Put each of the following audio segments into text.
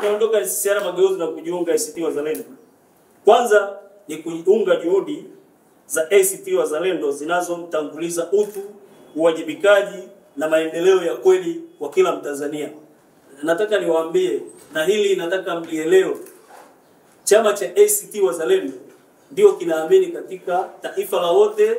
Tunaondoka NCCR Mageuzi na kujiunga ACT Wazalendo. Kwanza ni kuunga juhudi za ACT Wazalendo zinazomtanguliza utu, uwajibikaji na maendeleo ya kweli kwa kila Mtanzania. Nataka niwaambie, na hili nataka mlielewe, chama cha ACT Wazalendo ndio kinaamini katika taifa la wote,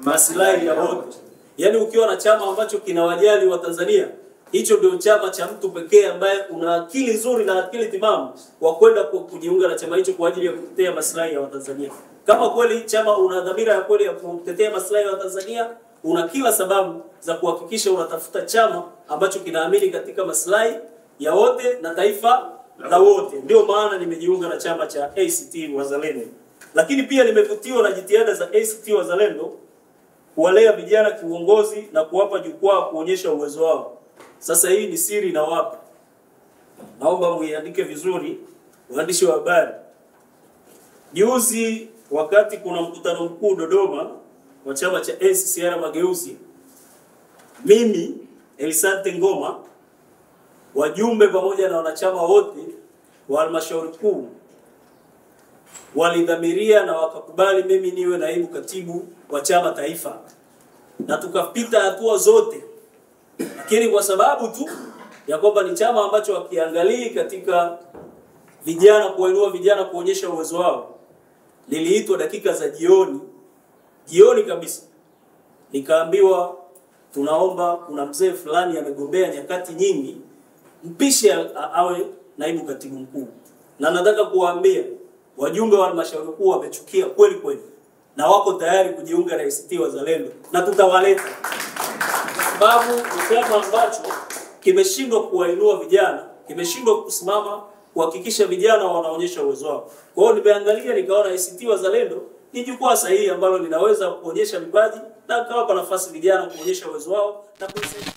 maslahi ya wote. Yaani ukiwa na chama ambacho kinawajali wa Tanzania, hicho ndio chama cha mtu pekee ambaye una akili nzuri na akili timamu wa kwenda kujiunga na chama hicho kwa ajili ya kutetea maslahi ya Watanzania. Kama kweli chama una dhamira ya kweli ya kutetea maslahi ya Watanzania, una kila sababu za kuhakikisha unatafuta chama ambacho kinaamini katika maslahi ya wote na taifa la wote. Ndio maana nimejiunga na chama cha ACT Wazalendo. Lakini pia nimevutiwa na jitihada za ACT Wazalendo kuwalea vijana kiuongozi na kuwapa jukwaa kuonyesha uwezo wao. Sasa hii ni siri na wapi. Naomba muiandike vizuri, waandishi wa habari. Juzi wakati kuna mkutano mkuu Dodoma wa chama cha NCCR Mageuzi, mimi Elisante Ngoma, wajumbe pamoja na wanachama wote wa halmashauri kuu walidhamiria na wakakubali mimi niwe naibu katibu wa chama taifa, na tukapita hatua zote. Lakini kwa sababu tu ya kwamba ni chama ambacho wakiangalii katika vijana, kuinua vijana kuonyesha uwezo wao, niliitwa dakika za jioni kabisa, nikaambiwa tunaomba, kuna mzee fulani amegombea nyakati nyingi, mpishe awe naibu katibu mkuu. Na nataka kuwaambia wajumbe wa halmashauri kuu wamechukia kweli kweli, na wako tayari kujiunga na ACT Wazalendo, na tutawaleta, kwa sababu ni chama ambacho kimeshindwa kuwainua vijana, kimeshindwa kusimama kuhakikisha vijana wanaonyesha uwezo wao. Kwa hiyo nimeangalia nikaona ACT Wazalendo ni jukwaa sahihi ambalo linaweza kuonyesha vipaji na kawapa nafasi vijana kuonyesha uwezo wao na kuisaidia